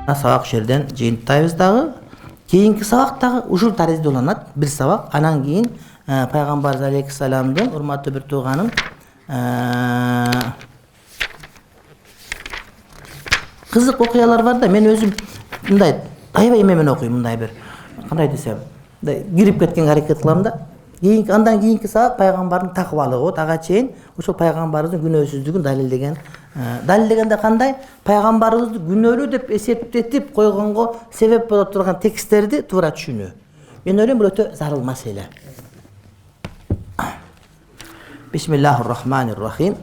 Сабак жерден жыйынтайбыз дагы. Кийинки сабак дагы ушул таризде уланат. Бир сабак. Анан кийин пайгамбар алейхиссаламдын урматтуу бир тууганын кызык окуялар бар да, мен өзүм мындай аябай эмемен окуйм, мындай бир кандай десем, кирип кеткенге аракет кылам да. Андан кийинки сабак пайгамбардын такыбалыгы болот. Ага чейин ошол пайгамбарыбыздын күнөөсүздүгүн далилдеген. Далилдегенде кандай? Пайгамбарыбызды күнөөлүү деп эсептетип койгонго себеп боло турган тексттерди туура түшүнүү. Мен ойлойм бул өтө зарыл маселе. Бисмиллахир-рахманир-рахим.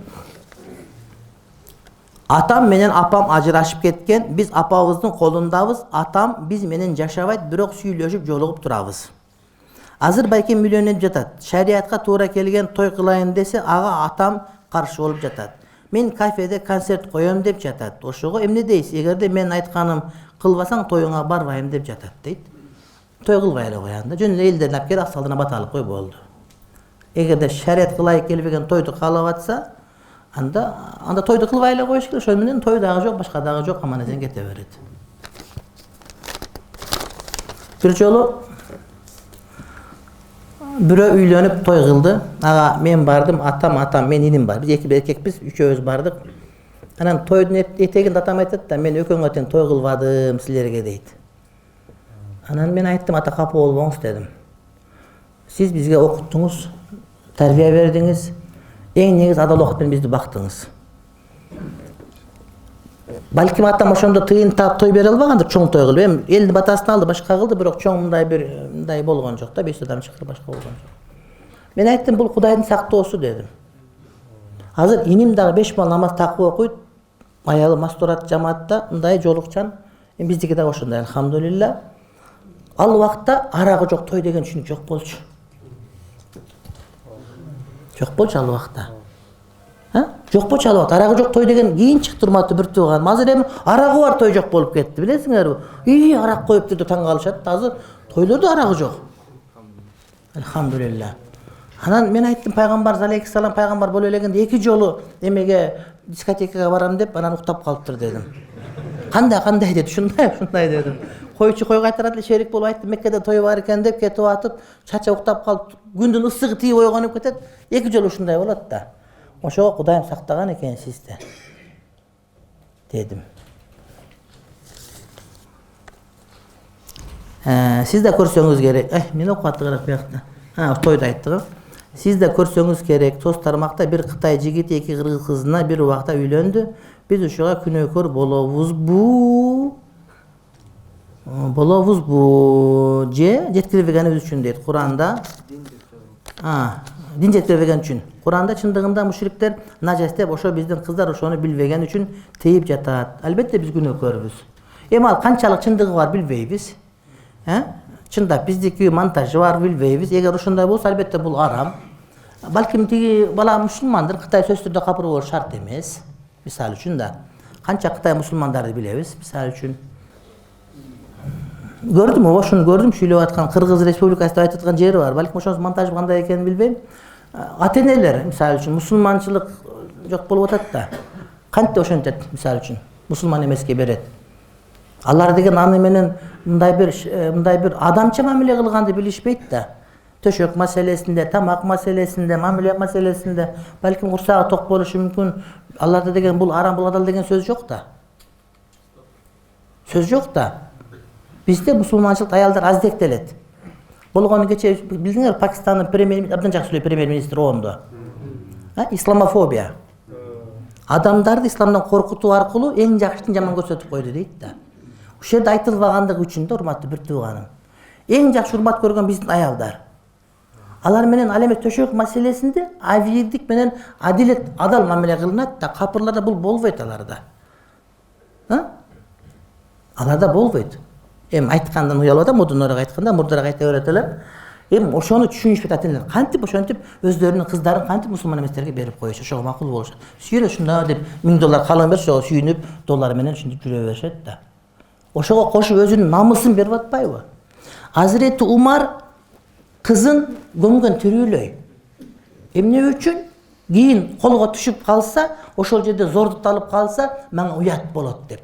Атам менен апам ажырашып кеткен. Биз апабыздын колундабыз. Атам биз менен жашабайт, бирок сүйлөшүп жолугуп турабыз. Азыр байкем үйлөнүп жатат. Шариатка туура келген той кылайын десе, ага атам каршы болуп жатат. Мен кафеде концерт коем деп жатат. Ошого эмне дейсиз? Эгерде мен айтканым кылбасаң тоюңа барбайм деп жатат дейт. Той кылбай эле коян да. Жөн эле элдерин алып келип аксалдана баталып кой болду. Эгерде шариат кылай келбеген тойду каалап атса, анда тойду кылбай эле коюш керек. Ошол менен той дагы жок, башка дагы жок, аман эсен кете берет. Бир жолу бирөө үйлөнүп той кылды. Ага мен бардым, атам, мен иним бар. Биз эки эркекпиз, үчөөбүз бардык. Анан тойдун этегинде атам айтат да, мен экөөңө тең той кылбадым силерге дейт. Анан мен айттым, ата капа болбоңуз дедим. Сиз бизге окуттуңуз, тарбия бердиңиз, эң негизи адал убакыт менен бизди бактыңыз. Балким атам ошондо тыйын таап той бере албагандыр, чоң той кылып. Эми элдин батасын алды, башка кылды, бирок чоң мындай болгон жок да, 5 адам чыкты, башка болгон жок. Мен айттым, бул Кудайдын сактоосу дедим. Азыр иним дагы 5 мал намаз такып окуйт, аялы мастурат жамаатта, мындай жолукчан. Биздики дагы ошондой, алхамдулилла. Ал убакта арагы жок той деген түшүнүк жок болчу. Жок болчу ал убакта. Жок болчу ал убакта. Арагы жок той деген кийин чыкты, урматтуу бир тууган. Азыр эми арагы бар той жок болуп кетти, билесиңерби? Арак коюптур деп таң калышат. Азыр тойлордо арагы жок. Алхамдулилла. Анан мен айттым, пайгамбар алейхиссалам пайгамбар боло элегенде 2 жолу эмеге дискотекага барам деп, анан уктап калыптыр дедим. Кандай деди, ушундай дедим. Койчу кой кайтарат эле шерик болуп айттым, Меккеде той бар экен деп кетип атып, чача уктап калып, күндүн ысыгы тийип ойгонуп кетет. 2 жолу ушундай болот да. Ошого Кудайым сактаган экен сизди дедим. Сиз да көрсөңүз керек. Мен окуаты керек биякта. Тойду айттык. Сиз да көрсөңүз керек. Тоз тармакта бир Кытай жигити 2 кыргыз кызына бир убакта үйлөндү. Биз ушуга күнөөкөр болобузбу? Же жеткирбегенибиз үчүн дейт Куранда. Дин жеткирбеген үчүн. Куранда чындыгында мушриктер нажас деп, ошо биздин кыздар ошону билбеген үчүн тейип жатат. Албетте биз күнөөкөрбүз. Эми ал канчалык чындыгы бар билбейбиз. Чындап биздики монтажы бар билбейбиз. Эгер ошондой болсо, албетте бул арам. Балким тиги бала мусулмандыр, Кытай сөз түрдө капыр болуш шарт эмес. Мисалы үчүн да. Канча Кытай мусулмандарды билебиз, мисалы үчүн. Көрдүм, ошону көрдүм, сүйлөп аткан Кыргыз Республикасы деп айтып аткан жери бар. Балким ошонун монтажы кандай экенин билбейм. Ата-энелер, мисалы үчүн, мусулманчылык жок болуп атат да. Кантип ошентет, мисалы үчүн, мусулман эмеске берет. Алар деген аны менен мындай бир адамча мамиле кылганды билишпейт да. Төшөк маселесинде, тамак маселесинде, мамиле маселесинде, балким курсагы ток болушу мүмкүн. Аларда деген бул арам, бул адал деген сөз жок да. Сөз жок да. Бизде мусулманчылык аялдар аздектелет. Болгону кече билдиңер, Пакистандын премьер-министри абдан жакшы сүйлөйт, премьер-министр оомдо. Исламофобия. Адамдарды исламдан коркутуу аркылуу эң жакшысын жаман көрсөтүп койду дейт да. Ушул жерде айтылбагандыгы үчүн да, урматтуу бир тууганым. Эң жакшы урмат көргөн биздин аялдар. Алар менен ал эми төшөк маселесинде авирдик менен адилет, адал мамиле кылынат да, капырларда бул болбойт аларда. Аларда болбойт. Эми айткандан уялып атам, мурдунураак айтканда, мурдараак айта берет элем. Эми ошону түшүнүшпөйт ата-энелер. Кантип ошентип өздөрүнүн кыздарын кантип мусулман эместерге берип коюшу, ошого макул болушат. Сүйрө ушунда деп 1000 доллар калың берсе, ошого сүйүнүп, доллар менен ушинтип жүрө беришет да. Ошого кошуп өзүнүн намысын берип атпайбы? Азирети Умар кызын көмгөн тирүүлөй. Эмне үчүн? Кийин колго түшүп калса, ошол жерде зордукталып калса, мага уят болот деп.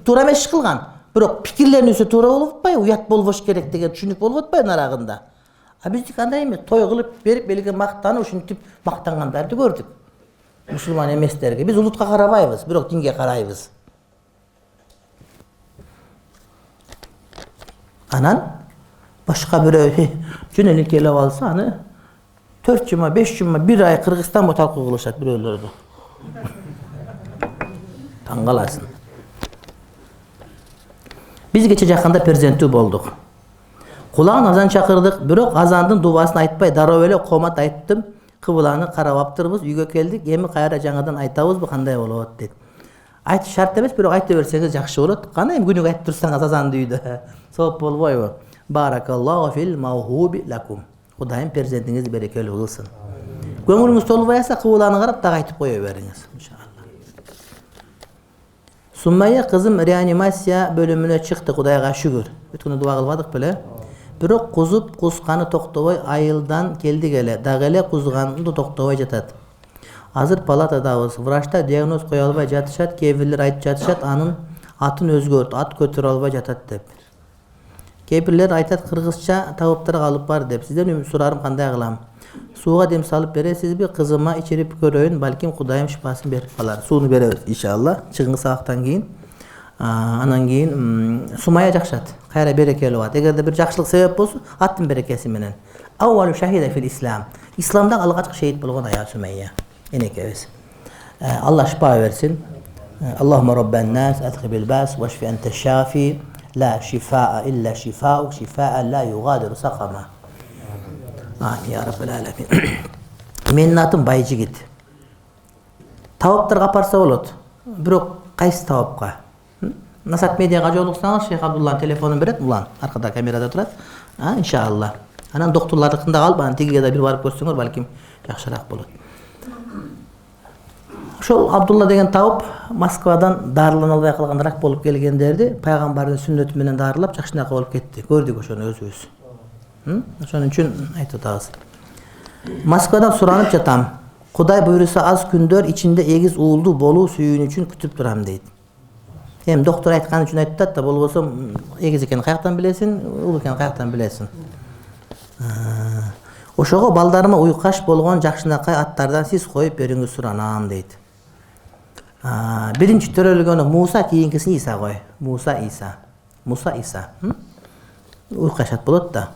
Туура эмес иш кылган. Бирок пикирлеринин туура болуп атпайбы, уят болбош керек деген түшүнүк болуп атпайбы нарагында. А биздики андай эмес, той кылып берип элге мактанып ушинтип мактангандарды көрдүк. Мусулман эместерге биз улутка карабайбыз, бирок динге карайбыз. Анан башка бирөө жөн эле келип алса, аны 4 жума, 5 жума, 1 ай Кыргызстан талкуу кылышат бирөөлөрдү. Таң каласың. Биз кече жакында перзенттүү болдук. Кулаган азан чакырдык, бирок азандын дубасын айтпай дароо эле комат айттым. Кыбланы карап аптырбыз, үйгө келдик. Эми кайра жаңадан айтабызбы, кандай болот дейт. Айтыш шарт эмес, бирок айта берсеңиз жакшы болот. Кандай күнүгө айтып турсаңыз азанды үйдө. Сооп болбойбу? Баракаллаху фил мавхуби лакум. Кудайым перзентиңизди берекелүү кылсын. Көңүлүңүз толбой атса, кыбланы карап дагы айтып кое бериңиз, иншалла. Суммайя кызым реанимация бөлүмүнө чыкты, Кудайга шүгүр. Бүткүнү дуа кылбадык беле? Бирок кузуп кусканы токтобой айылдан келдик эле. Дагы эле кузганды токтобой жатат. Азыр палатадабыз. Врачтар диагноз кое албай жатышат, кээ бирлер айтып жатышат, анын атын өзгөрт, ат көтөрө албай жатат деп. Кээ бирлер айтат кыргызча табыптарга алып бар деп. Сизден сурарым кандай кылам? Сууга дем салып бересизби? Кызыма ичирип көрөйүн, балким Кудайым шифасын берип калар. Сууну беребиз иншалла. Чыгыңы сабактан кийин. Анан кийин Сумая жакшат. Кайра берекелүү болот. Эгерде бир жакшылык себеп болсо, аттын берекеси менен. Аввалу шахида фил ислам. Исламда алгачкы шейит болгон ая Сумая. Энекебиз. Алла шифа берсин. Аллахумма роббан нас, адхибил бас, вашфи анта шафи, ла шифаа илля шифаук, шифаа ла югадиру сакама. Амин я раббал аламин. Менин атым Байжигит. Табыптарга апарса болот. Бирок кайсы табыпка? Насат медиага жолуксаңыз, Шейх Абдулланын телефонун берет, улан аркада камерада турат. Иншалла. Анан доктурлардыкында калып, анан тигиге да бир барып көрсөңөр, балким жакшыраак болот. Ошол Абдулла деген табып Москвадан дарылана албай калган рак болуп келгендерди пайгамбардын сүннөтү менен дарылап жакшынаак болуп кетти. Көрдүк ошону өзүбүз. Ошон үчүн айтып атабыз. Москвадан суранып жатам. Кудай буйруса аз күндөр ичинде эгиз уулду болуу сүйүүнү үчүн күтүп турам дейт. Эми доктор айткан үчүн айтып да, болбосо эгиз экенин каяктан билесиң, уул экенин каяктан билесиң. Ошого балдарыма уйкаш болгон жакшынакай аттардан сиз коюп бериңиз суранам дейт. Биринчи төрөлгөнү Муса, кийинкисин Иса кой. Муса Иса. Уйкашат болот да.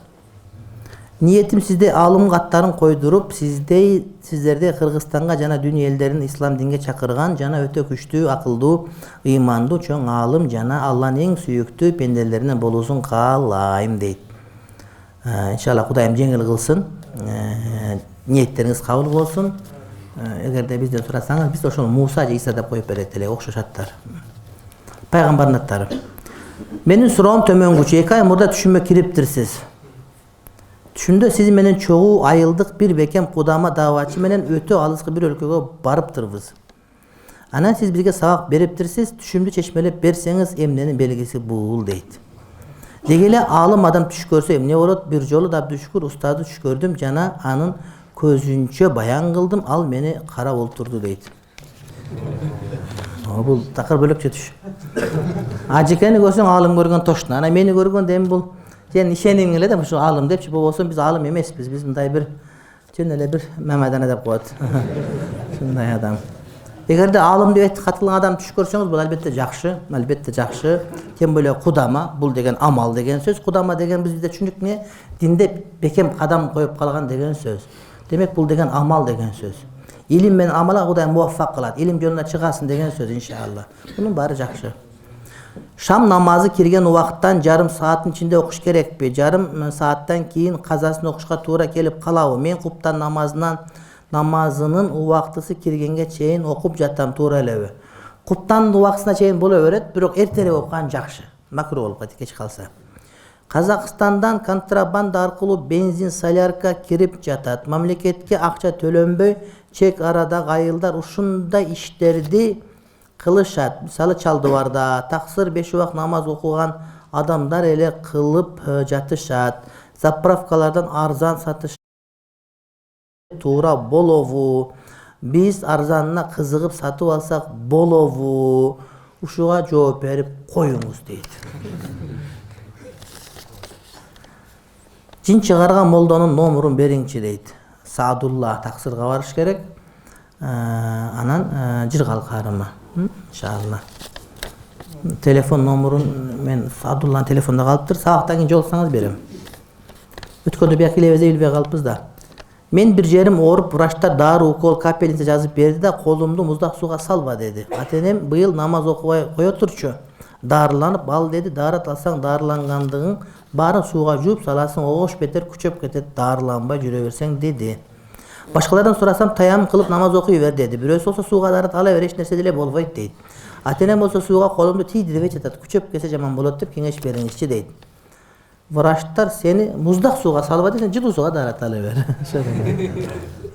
Ниетим сизде алым каттарын койдуруп, сиздерди Кыргызстанга жана дүйнө элдерин ислам динге чакырган жана өтө күчтүү, акылдуу, ыймандуу чоң алым жана Алланын эң сүйүктүү пенделеринен болуусун каалайм дейт. Иншалла Кудайым жеңил кылсын. Ниеттериңиз кабыл болсун. Эгерде бизден сурасаңыз, биз ошол Муса же Иса деп коюп берет элек, окшошаттар. Пайгамбардын аттары. Менин суроом төмөнгүчө. 2 ай мурда түшүмө кириптирсиз. Түшүндө сиз менен чогуу айылдык бир бекем кудама дааватчы менен өтө алыскы бир өлкөгө барыптырбыз. Анан сиз бизге сабак бериптирсиз, түшүмдү чечмелеп берсеңиз, эмненин белгиси бул дейт. Деги эле алым адам түш көрсө эмне болот? Бир жолу да Абдушкур устазды түш көрдүм жана анын көзүнчө баян кылдым, ал мени карап олтурду дейт. Бул такыр бөлөкчө түш. Ажекени көрсөң алым көргөн тошну. Ана мени көргөндө эми бул сен ишениң эле да ушу алым депчи, болбосо биз алым эмеспиз. Биз мындай бир жөн эле бир мамадана деп коет. Ушундай адам. Эгерде алым деп катылган адам түш көрсөңүз, бул албетте жакшы. Тем более кудама, бул деген амал деген сөз. Кудама деген бизде түшүндүк эмне? Динде бекем кадам коюп калган деген сөз. Демек бул деген амал деген сөз. Илим менен амалга Кудай муваффак кылат. Илим жолуна чыгасың деген сөз иншалла. Бунун баары жакшы. Шам намазы кирген убакыттан жарым сааттын ичинде окуш керекпи? Жарым сааттан кийин казасын окушка туура келип калабы? Мен куптан намазынын убактысы киргенге чейин окуп жатам, туура элеби? Куптан убактысына чейин боло берет, бирок эртерээк окуган жакшы. Макруh болуп калат кеч калса. Казакстандан контрабанда аркылуу бензин, солярка кирип жатат. Мамлекетке акча төлөнбөй, чек арадагы айылдар ушундай иштерди кылышат. Мисалы Чалдыбарда таксыр 5 убак намаз окуган адамдар эле кылып жатышат. Заправкалардан арзан сатыш туура болобу? Биз арзанына кызыгып сатып алсак болобу? ушуга жооп берип коюңуз дейт. Жин чыгарган молдонун номурун бериңчи дейт. Саадулла таксырга барыш керек. Анан Жыргал карыма. Иншалла. Телефон номурун мен Саадулланын телефонунда калыптыр. Сабактан кийин жолуксаңыз берем. Өткөндө бияк келебиз билбей калыппыз да. Мен бир жерим ооруп, врачтар дары, укол, капельница жазып берди да, колумду муздак сууга салба деди. Ата-энем быйыл намаз окубай кое турчу. Дарыланып ал деди, дары алсаң дарылангандыгың баарын сууга жууп саласың, огош бетер күчөп кетет, дарыланбай жүрө берсең деди. Башкалардан сурасам таям кылып намаз окуй бер деди. Бирөөсү болсо сууга дары ала бер, эч нерсе деле болбойт дейт. Ата-энем болсо сууга колумду тийдирбей жатат, күчөп кетсе жаман болот деп кеңеш бериңизчи дейт. Врачтар сени муздак сууга салба десең, жылуу сууга дары ала бер.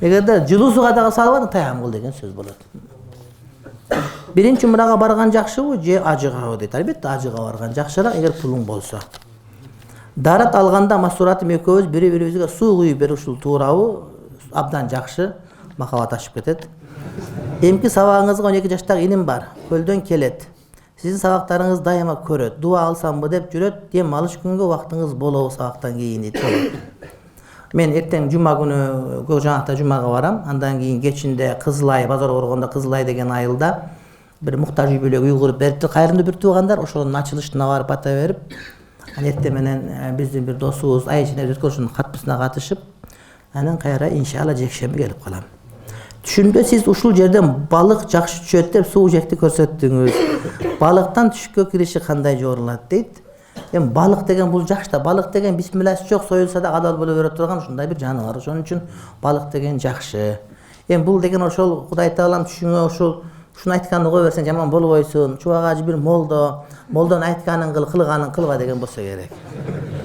Эгерде жылуу сууга дагы салбадың, таям кыл деген сөз болот. Биринчи умрага барган жакшыбы же ажыгабы дейт. Албетте ажыга барган жакшыраак, эгер пулуң болсо. Дарат алганда масуратым экөөбүз бири-бирибизге суу куюп берип ушул туурабы? Абдан жакшы, махабат ашып кетет. Эмки сабагыңызга 12 жаштагы иним бар. Көлдөн келет. Сиздин сабактарыңыз дайыма көрөт. Дуа алсамбы деп жүрөт. Дем алыш күнгө убактыңыз болобу сабактан кийин дейт. Мен эртең жума күнү Көкжанакта жумага барам. Андан кийин кечинде Кызылай, базар коргондо Кызылай деген айылда бир муктаж үй бүлөгө үй куруп берипти. Кайрымдуу бир туугандар ошонун ачылышына барып бата берип, эртең менен биздин бир досубуз Айчине өткөрүшүнүн катпысына катышып, анан кайра иншалла жекшемби келип калам. Түшүмдө сиз ушул жерден балык жакшы түшөт деп суу жекти көрсөттүңүз. Балыктан түшкө кириши кандай жорулат дейт. Эми балык деген бул жакшы да, балык деген бисмилласы жок, союлса да адал боло бере турган ушундай бир жаныбар. Ошон үчүн балык деген жакшы. Эми бул деген ошол Кудай Таалам түшүңө ушуну айтканды кое берсең жаман болбойсуң. Чубагажы бир молдонун айтканын кыл, кылганын кылба деген болсо керек.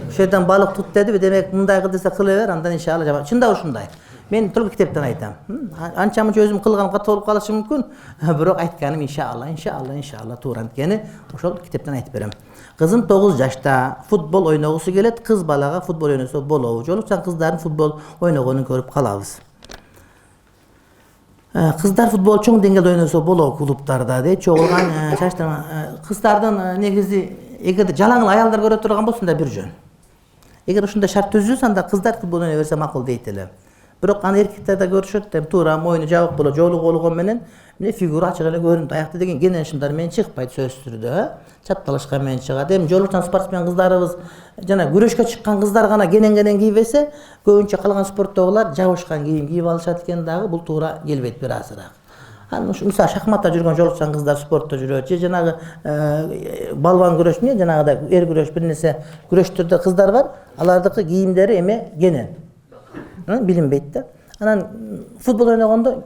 Ошол жерден балык тут деди, демек мындай кыл десе кыла бер, андан иншалла жаман. Чында ушундай. Мен тургу китептен айтам. Анча-мынча өзүм кылганым ката болуп калышы мүмкүн, бирок айтканым иншалла туура анткени ошол китептен айтып берем. Кызым 9 жашта, футбол ойногусу келет, кыз балага футбол ойносо болобу? Жолуксаң кыздардын футбол ойногонун көрүп калабыз. Кыздар футбол чоң деңгээлде ойносо болобу клубтарда дейт. Чогулган кыздардын негизи эгерде жалаң аялдар көрө турган болсун да бир жөн. Эгер ушундай шарт түзүлсө, анда кыздар футбол ойной берсе макул дейт эле. Бирок аны эркектер да көрүшөт деп туура моюну жабык болот, жолугу менен мына фигура ачык эле көрүнөт. Аякта деген кенен шымдар менен чыкпайт сөзсүз түрдө, чапталышкан менен чыгат. Эми жолучан спортсмен кыздарыбыз жана күрөшкө чыккан кыздар гана кенен кийбесе, көбүнчө калган спорттогулар жабышкан кийим кийип алышат экен дагы, бул туура келбейт бир азыраак. Аны мисалы шахматта жүргөн жолучан кыздар спортто жүрөт, же жанагы балбан күрөш менен жанагыдай эр күрөш бир нерсе күрөштөрдө кыздар бар, алардыкы кийимдери эме кенен. Билинбейт да. Анан футбол ойногондо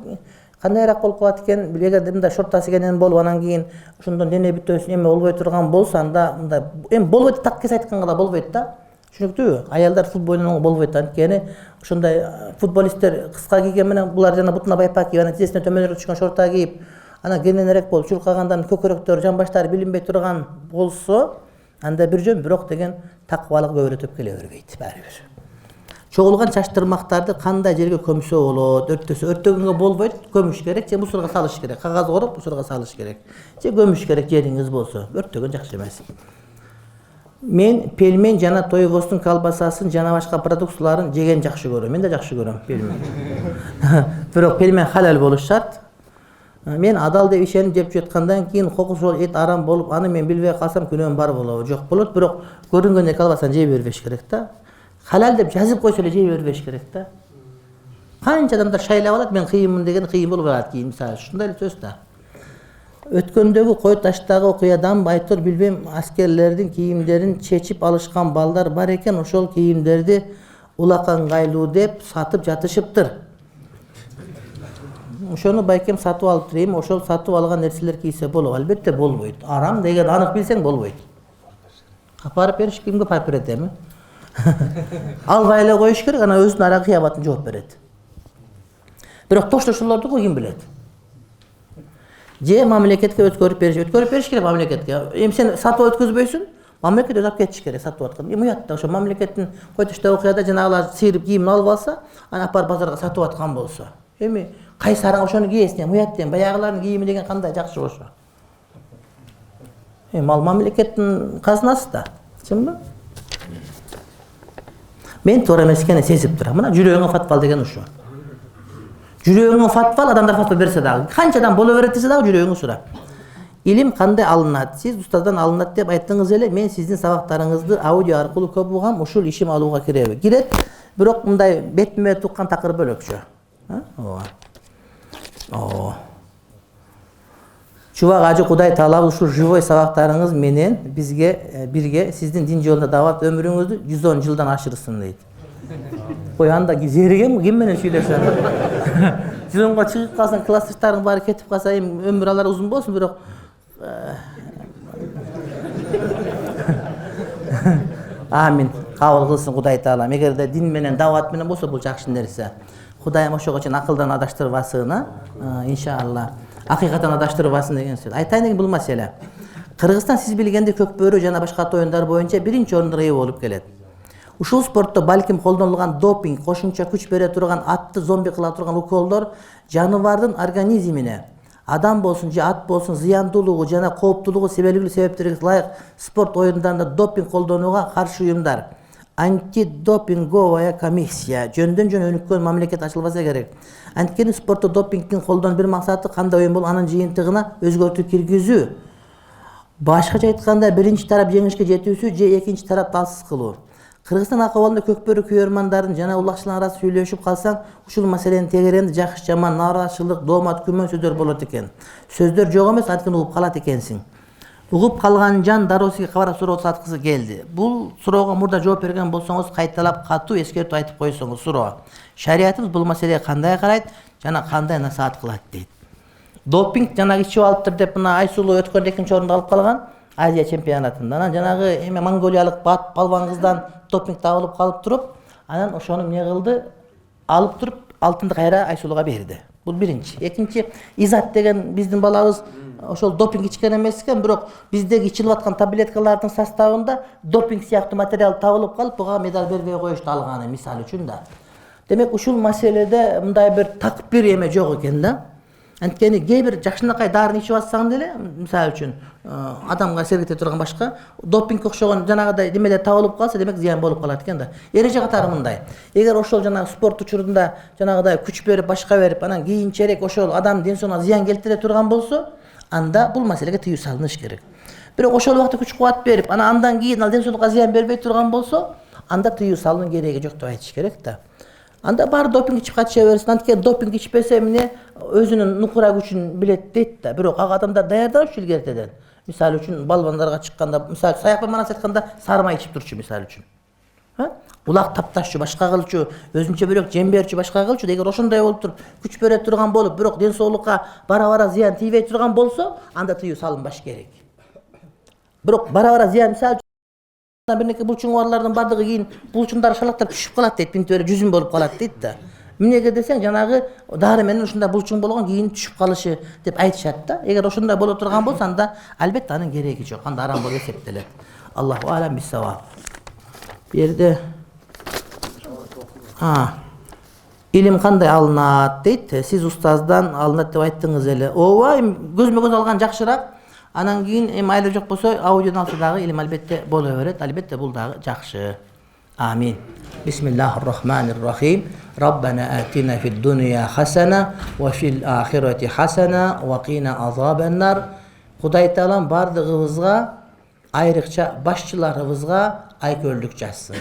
кандайраак болуп калат экен, эгерде мындай шортасы кенен болуп, анан кийин ошондон дене бүтөсүн эме болбой турган болсо, анда мындай эми болбойт, так кес айтканга да болбойт да. Түшүнүктүүбү? Аялдар футбол ойногонго болбойт, анткени ошондой футболисттер кыска кийген менен булар жана бутуна байпак кийип, анан тизесине төмөнүрөөк түшкөн шорта кийип, анан кененирээк болуп, чуркагандан көкөрөктөрү, жамбаштары билинбей турган болсо, анда бир жөн, бирок деген такыбалык көбүрөтүп келе бербейт баары бир. Чогулган чачтырмактарды кандай жерге көмсө болот? Өрттөгөнгө болбойт, көмүш керек, же мусорго салыш керек. Кагаз короп мусорго салыш керек. Же көмүш керек жериңиз болсо. Өрттөгөн жакшы эмес. Мен пельмен жана тойвостун колбасасын жана башка продукцияларын жеген жакшы көрөм. Мен да жакшы көрөм пельмен. Бирок пельмен халал болуш шарт. Мен адал деп ишенип жеп жаткандан кийин кокусу эт арам болуп, аны мен билбей калсам күнөөм бар болобу? Жок болот, бирок көрүнгөндө колбасаны жей бербеш керек да. Халал деп жазып койсо эле жей бербеш керек да. Канча адамдар шайлап алат, мен кыйынмын деген кыйын болуп калат кийин, мисалы ушундай эле сөз да. Өткөндөгү кой таштагы окуядан Байтур билбем аскерлердин кийимдерин чечип алышкан балдар бар экен, ошол кийимдерди улакаңгайлуу деп сатып жатышыптыр. Ошону байкем сатып алып турайм, ошол сатып алган нерселер кийсе болобу? Албетте болбойт. Арам деген анык билсең болбойт. Апарып бериш кимге апарып берет эми? Албай эле коюш керек, анан өзүнүн ара кыябатын жооп берет. Бирок тоштошолорду ким билет? Же мамлекетке өткөрүп бериш керек мамлекетке. Эми сен сатып өткөзбөйсүн, мамлекет өз алып кетиш керек сатып аткан. Эми уятта ошо мамлекеттин кой таштагы окуяда жанагылар сыйрып кийимин алып алса, анан апарып базарга сатып аткан болсо. Эми кайсы араң ошону кийесиң, уят дейм, баягылардын кийими деген кандай жакшы болсо. Ал мамлекеттин казынасы да. Чынбы? Мен туура эмес экенин сезип турам. Мына жүрөгүңө фатва ал деген ушу. Жүрөгүңө фатва ал, адамдар фатва берсе дагы, канча адам боло берет десе дагы жүрөгүңө сура. Илим кандай алынат? Сиз устаздан алынат деп айттыңыз эле. Мен сиздин сабактарыңызды аудио аркылуу көп угам, ушул ишим алууга киреби? Кирет, бирок мындай бетме-бет уккан такыр бөлөкчө. Чубак ажы Кудай таала ушул живой сабактарыңыз менен бизге бирге сиздин дин жолунда дават өмүрүңүздү 110 жылдан ашырсын дейт. Кой анда зеригем ким менен сүйлөшөм? 110га чыгып калсаң, классташтарың баары кетип калса, өмүр алар узун болсун, бирок амин. Кабыл кылсын Кудай таала. Эгерде дин менен дават менен болсо бул жакшы нерсе. Кудайым ошого чейин акылдан адаштырбасын, иншалла. Акыйкаттан адаштырбасын деген сөз. Айтайын деген бул маселе. Кыргызстан сиз билгендей көк бөрү жана башка оюндар боюнча биринчи орунга ээ болуп келет. Ушул спортто балким колдонулган допинг, кошумча күч бере турган, атты зомби кыла турган уколдор жаныбардын организмине, адам болсун же ат болсун, зыяндуулугу жана кооптуулугу себелгилүү себептерге ылайык спорт оюндарында допинг колдонууга каршы уюмдар антидопинговая комиссия жөндөн жөн өнүккөн мамлекет ачылбаса керек. Анткени спортто допингдин колдонуп бир максаты кандай оюн болуп анын жыйынтыгына өзгөртүү киргизүү. Башкача айтканда биринчи тарап жеңишке жетүүсү же экинчи тарап талсыз кылуу. Кыргызстан акыбалында көкбөрү күйөрмандардын жана улакчылар арасында сүйлөшүп калсаң, ушул маселенин тегеренди жакшы жаман, нааразычылык, доомат, күмөн сөздөр болот экен. Сөздөр жок эмес, анткени угуп калат экенсиң. Угуп калган жан дароо сизге кабар суроо саткысы келди. Бул суроого мурда жооп берген болсоңуз, кайталап катуу эскертүү айтып койсоңуз суроо. Шариятыбыз бул маселеге кандай карайт жана кандай насаат кылат дейт. Допинг жанагы ичип алыптыр деп мына Айсулуу өткөн экинчи орунду алып калган Азия чемпионатында. Анан жанагы монголиялык балбан кыздан допинг табылып калып туруп, анан ошону эмне кылды? Алып туруп алтынды кайра Айсулууга берди. Бул биринчи. Экинчи, Изат деген биздин балабыз ошол допинг ичкен эмес экен, бирок биздеги ичилип аткан таблеткалардын составында допинг сыяктуу материал табылып калып, буга медаль бербей коюшту алганы, мисалы үчүн да. Демек ушул маселеде мындай бир такбир эме жок экен да. Анткени кээ бир жакшынакай дарыны ичип атсаң деле, мисалы үчүн адамга сергете турган башка допинг окшогон жанагыдай немелер табылып калса, демек зыян болуп калат экен да. Эреже катары мындай. Эгер ошол жанагы спорт учурунда жанагыдай күч берип, башка берип, анан кийинчерээк ошол адам ден соолугуна зыян келтире турган болсо, анда бул маселеге тыюу салыныш керек. Бирок ошол убакта күч кубат берип, андан кийин ал ден соолукка зыян бербей турган болсо, анда тыюу салуунун кереги жок деп айтыш керек да. Анда баары допинг ичип катыша берсин. Анткени допинг ичпесе эмне өзүнүн нукура күчүн билет дейт да. Бирок ага адамдар даярдалчу илгертеден. Мисалы үчүн балбандарга чыкканда, мисалы саякпан манас айтканда сармай ичип турчу мисалы үчүн. Улак тапташчу, башка кылчу, өзүнчө бирок жем берчү, башка кылчу. Эгер ошондой болуп туруп, күч бере турган болуп, бирок ден соолукка бара-бара зыян тийбей турган болсо, анда тыюу салынбаш керек. Бирок бара-бара зыян мисалы бирнеке булчуң барлардын бардыгы кийин булчуңдар шалактап түшүп калат дейт, бинтип эле жүзүм болуп калат дейт да. Эмнеге десең, жанагы дары менен ушундай булчуң болгон кийин түшүп калышы деп айтышат да. Эгер ошондой боло турган болсо, анда албетте анын кереги жок, анда арам болуп эсептелет. Аллаху алам бис-саваб. Бу жерде илим кандай алынат дейт. Сиз устаздан алынат деп айттыңыз эле. Ооба, көзмө көз алган жакшыраак. Анан кийин айла жок болсо, аудиону алса дагы илим албетте боло берет. Албетте бул дагы жакшы. Амин. Бисмиллахир-рахманир-рахим. Раббана атина фид дунья хасана ва фил ахирати хасана ва кина азабан-нар. Кудай таалам бардыгыбызга, айрыкча башчыларыбызга айкөлдүк жазсын.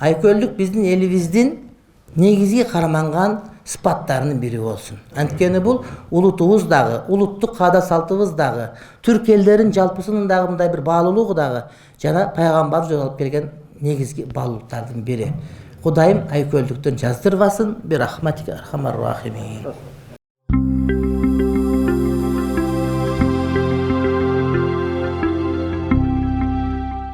Айкөлдүк биздин элибиздин негизги карманган сыпаттарынын бири болсун. Анткени бул улутубуз дагы, улуттук каада салтыбыз дагы, түрк элдеринин жалпысынын дагы мындай бир баалуулугу дагы жана пайгамбар жол алып келген негизги баалуулуктардын бири. Кудайым айкөлдүктөн жаздырбасын. Бирахматика архамар рахимин.